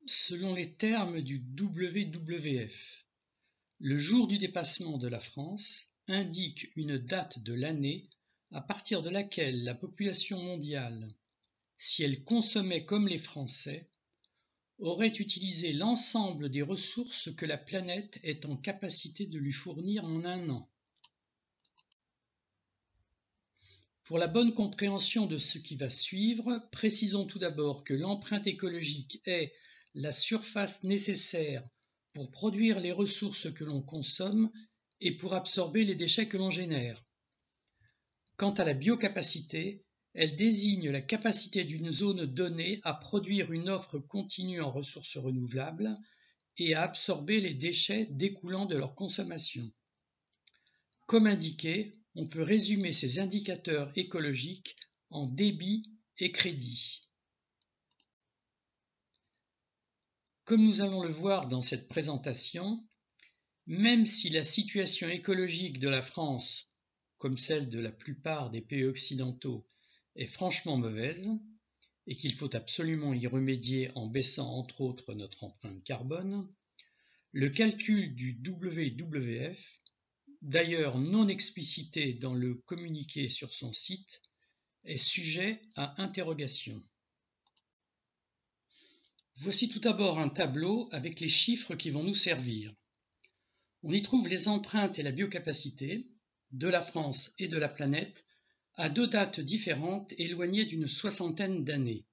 Selon les termes du WWF, le jour du dépassement de la France indique une date de l'année à partir de laquelle la population mondiale, si elle consommait comme les Français, aurait utilisé l'ensemble des ressources que la planète est en capacité de lui fournir en un an. Pour la bonne compréhension de ce qui va suivre, précisons tout d'abord que l'empreinte écologique est la surface nécessaire pour produire les ressources que l'on consomme et pour absorber les déchets que l'on génère. Quant à la biocapacité, elle désigne la capacité d'une zone donnée à produire une offre continue en ressources renouvelables et à absorber les déchets découlant de leur consommation. Comme indiqué, on peut résumer ces indicateurs écologiques en débit et crédit. Comme nous allons le voir dans cette présentation, même si la situation écologique de la France, comme celle de la plupart des pays occidentaux, est franchement mauvaise, et qu'il faut absolument y remédier en baissant entre autres notre empreinte carbone, le calcul du WWF, d'ailleurs non explicité dans le communiqué sur son site, est sujet à interrogation. Voici tout d'abord un tableau avec les chiffres qui vont nous servir. On y trouve les empreintes et la biocapacité de la France et de la planète à deux dates différentes éloignées d'une soixantaine d'années.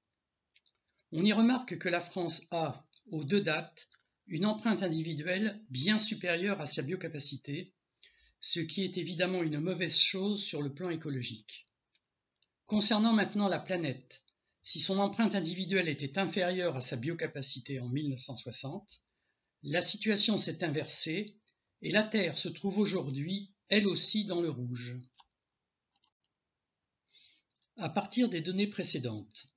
On y remarque que la France a, aux deux dates, une empreinte individuelle bien supérieure à sa biocapacité, ce qui est évidemment une mauvaise chose sur le plan écologique. Concernant maintenant la planète, si son empreinte individuelle était inférieure à sa biocapacité en 1960, la situation s'est inversée et la Terre se trouve aujourd'hui, elle aussi, dans le rouge. À partir des données précédentes,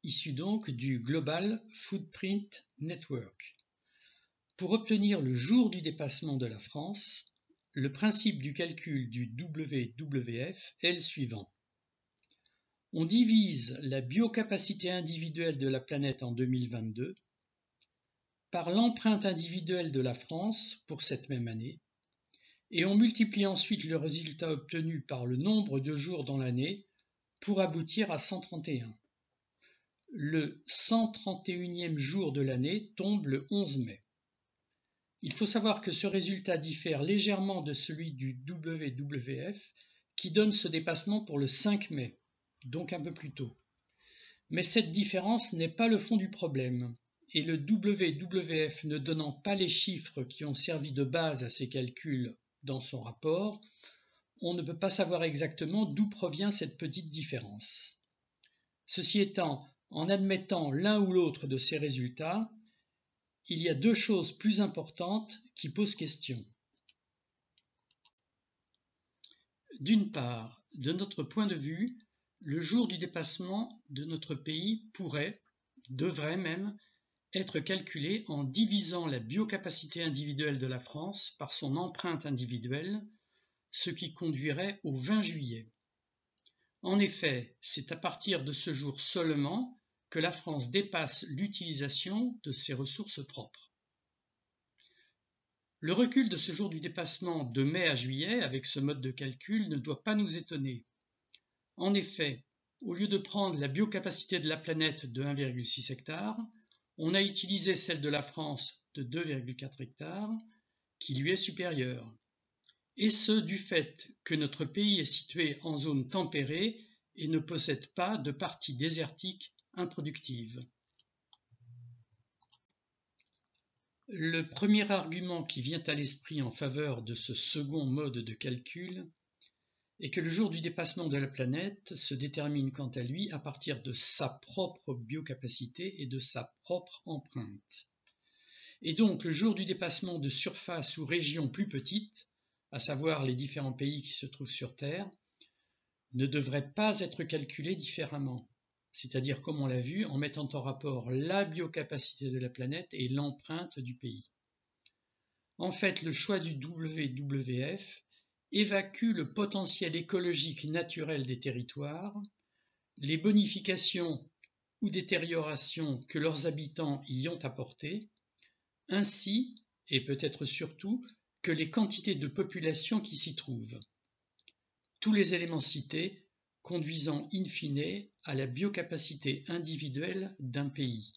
issues donc du Global Footprint Network, pour obtenir le jour du dépassement de la France, le principe du calcul du WWF est le suivant. On divise la biocapacité individuelle de la planète en 2022 par l'empreinte individuelle de la France pour cette même année, et on multiplie ensuite le résultat obtenu par le nombre de jours dans l'année pour aboutir à 131. Le 131e jour de l'année tombe le 11 mai. Il faut savoir que ce résultat diffère légèrement de celui du WWF qui donne ce dépassement pour le 5 mai, donc un peu plus tôt. Mais cette différence n'est pas le fond du problème, et le WWF ne donnant pas les chiffres qui ont servi de base à ces calculs dans son rapport, on ne peut pas savoir exactement d'où provient cette petite différence. Ceci étant, en admettant l'un ou l'autre de ces résultats, il y a deux choses plus importantes qui posent question. D'une part, de notre point de vue, le jour du dépassement de notre pays devrait même, être calculé en divisant la biocapacité individuelle de la France par son empreinte individuelle, ce qui conduirait au 20 juillet. En effet, c'est à partir de ce jour seulement que la France dépasse l'utilisation de ses ressources propres. Le recul de ce jour du dépassement de mai à juillet avec ce mode de calcul ne doit pas nous étonner. En effet, au lieu de prendre la biocapacité de la planète de 1,6 hectare, on a utilisé celle de la France de 2,4 hectares, qui lui est supérieure. Et ce du fait que notre pays est situé en zone tempérée et ne possède pas de parties désertiques improductives. Le premier argument qui vient à l'esprit en faveur de ce second mode de calcul est que le jour du dépassement de la planète se détermine quant à lui à partir de sa propre biocapacité et de sa propre empreinte. Et donc le jour du dépassement de surfaces ou régions plus petites, à savoir les différents pays qui se trouvent sur Terre, ne devrait pas être calculé différemment, c'est-à-dire comme on l'a vu, en mettant en rapport la biocapacité de la planète et l'empreinte du pays. En fait, le choix du WWF évacue le potentiel écologique naturel des territoires, les bonifications ou détérioration que leurs habitants y ont apportée, ainsi, et peut-être surtout, que les quantités de population qui s'y trouvent. Tous les éléments cités conduisant in fine à la biocapacité individuelle d'un pays.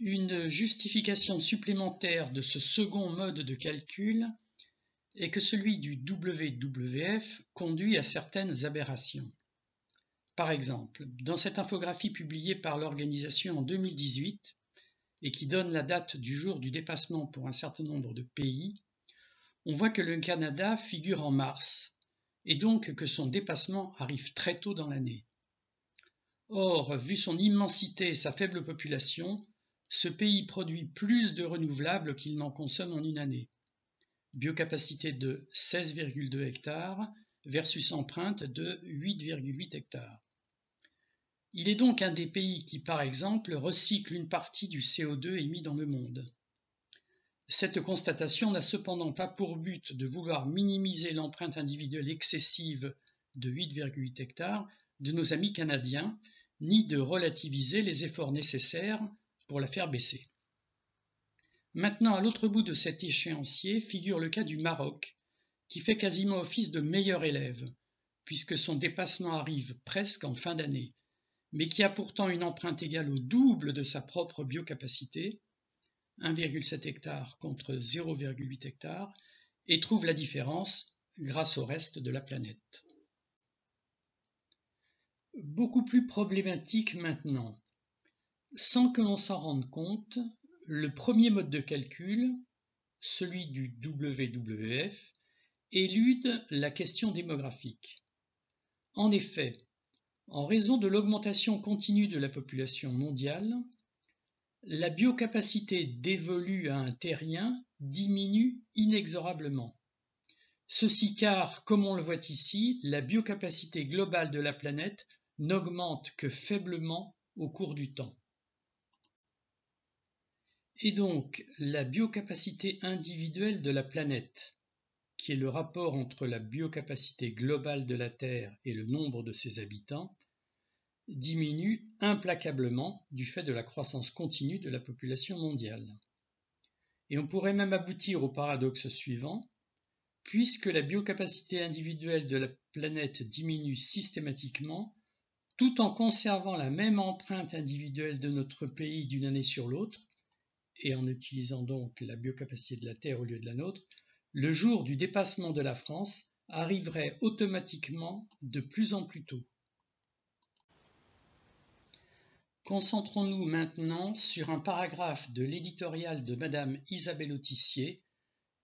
Une justification supplémentaire de ce second mode de calcul est que celui du WWF conduit à certaines aberrations. Par exemple, dans cette infographie publiée par l'organisation en 2018 et qui donne la date du jour du dépassement pour un certain nombre de pays, on voit que le Canada figure en mars, et donc que son dépassement arrive très tôt dans l'année. Or, vu son immensité et sa faible population, ce pays produit plus de renouvelables qu'il n'en consomme en une année. Biocapacité de 16,2 hectares versus empreinte de 8,8 hectares. Il est donc un des pays qui, par exemple, recycle une partie du CO2 émis dans le monde. Cette constatation n'a cependant pas pour but de vouloir minimiser l'empreinte individuelle excessive de 8,8 hectares de nos amis canadiens, ni de relativiser les efforts nécessaires pour la faire baisser. Maintenant, à l'autre bout de cet échéancier figure le cas du Maroc, qui fait quasiment office de meilleur élève, puisque son dépassement arrive presque en fin d'année, mais qui a pourtant une empreinte égale au double de sa propre biocapacité, 1,7 hectare contre 0,8 hectare, et trouve la différence grâce au reste de la planète. Beaucoup plus problématique maintenant. Sans que l'on s'en rende compte, le premier mode de calcul, celui du WWF, élude la question démographique. En effet, en raison de l'augmentation continue de la population mondiale, la biocapacité dévolue à un terrien diminue inexorablement. Ceci car, comme on le voit ici, la biocapacité globale de la planète n'augmente que faiblement au cours du temps. Et donc, la biocapacité individuelle de la planète, qui est le rapport entre la biocapacité globale de la Terre et le nombre de ses habitants, diminue implacablement du fait de la croissance continue de la population mondiale. Et on pourrait même aboutir au paradoxe suivant, puisque la biocapacité individuelle de la planète diminue systématiquement, tout en conservant la même empreinte individuelle de notre pays d'une année sur l'autre, et en utilisant donc la biocapacité de la Terre au lieu de la nôtre, le jour du dépassement de la France arriverait automatiquement de plus en plus tôt. Concentrons-nous maintenant sur un paragraphe de l'éditorial de Madame Isabelle Autissier,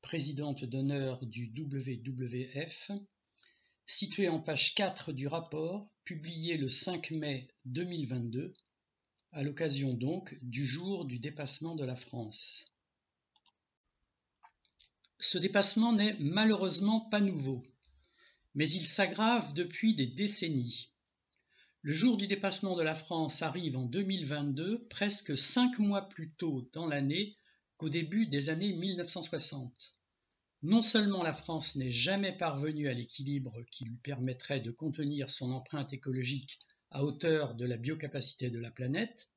présidente d'honneur du WWF, situé en page 4 du rapport publié le 5 mai 2022, à l'occasion donc du jour du dépassement de la France. Ce dépassement n'est malheureusement pas nouveau, mais il s'aggrave depuis des décennies. Le jour du dépassement de la France arrive en 2022, presque 5 mois plus tôt dans l'année qu'au début des années 1960. Non seulement la France n'est jamais parvenue à l'équilibre qui lui permettrait de contenir son empreinte écologique à hauteur de la biocapacité de la planète,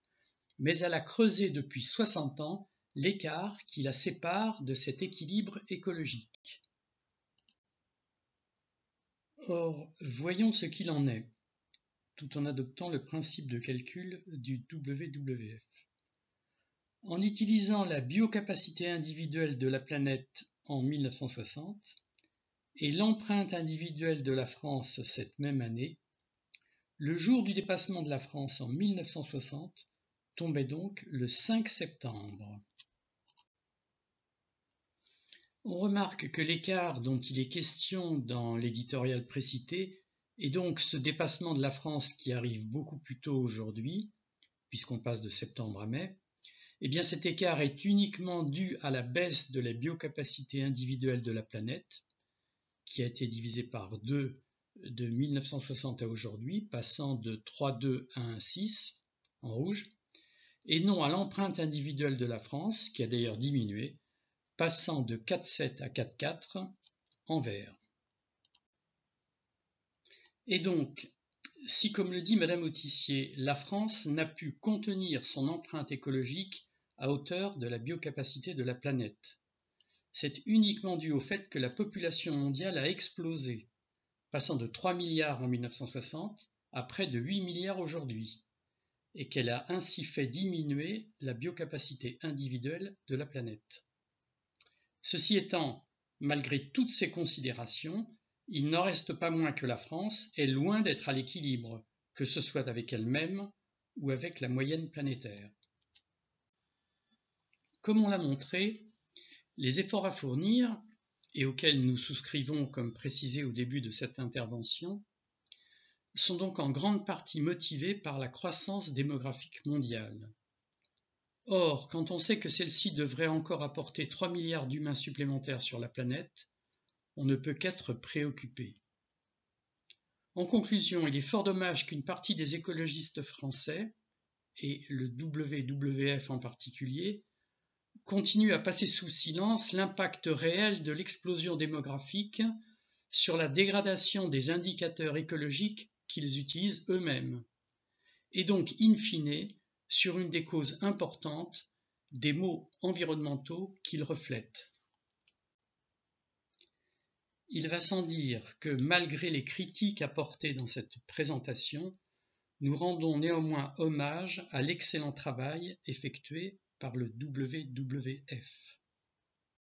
mais elle a creusé depuis 60 ans l'écart qui la sépare de cet équilibre écologique. Or, voyons ce qu'il en est, tout en adoptant le principe de calcul du WWF. En utilisant la biocapacité individuelle de la planète en 1960 et l'empreinte individuelle de la France cette même année, le jour du dépassement de la France en 1960 tombait donc le 5 septembre. On remarque que l'écart dont il est question dans l'éditorial précité et donc ce dépassement de la France qui arrive beaucoup plus tôt aujourd'hui, puisqu'on passe de septembre à mai, eh bien cet écart est uniquement dû à la baisse de la biocapacité individuelle de la planète, qui a été divisée par 2 de 1960 à aujourd'hui, passant de 3,2 à 1,6 en rouge, et non à l'empreinte individuelle de la France, qui a d'ailleurs diminué, passant de 4,7 à 4,4 en vert. Et donc, Si, comme le dit Madame Autissier, la France n'a pu contenir son empreinte écologique à hauteur de la biocapacité de la planète, c'est uniquement dû au fait que la population mondiale a explosé, passant de 3 milliards en 1960 à près de 8 milliards aujourd'hui, et qu'elle a ainsi fait diminuer la biocapacité individuelle de la planète. Ceci étant, malgré toutes ces considérations, il n'en reste pas moins que la France est loin d'être à l'équilibre, que ce soit avec elle-même ou avec la moyenne planétaire. Comme on l'a montré, les efforts à fournir, et auxquels nous souscrivons comme précisé au début de cette intervention, sont donc en grande partie motivés par la croissance démographique mondiale. Or, quand on sait que celle-ci devrait encore apporter 3 milliards d'humains supplémentaires sur la planète, on ne peut qu'être préoccupé. En conclusion, il est fort dommage qu'une partie des écologistes français, et le WWF en particulier, continuent à passer sous silence l'impact réel de l'explosion démographique sur la dégradation des indicateurs écologiques qu'ils utilisent eux-mêmes, et donc, in fine, sur une des causes importantes des maux environnementaux qu'ils reflètent. Il va sans dire que, malgré les critiques apportées dans cette présentation, nous rendons néanmoins hommage à l'excellent travail effectué par le WWF.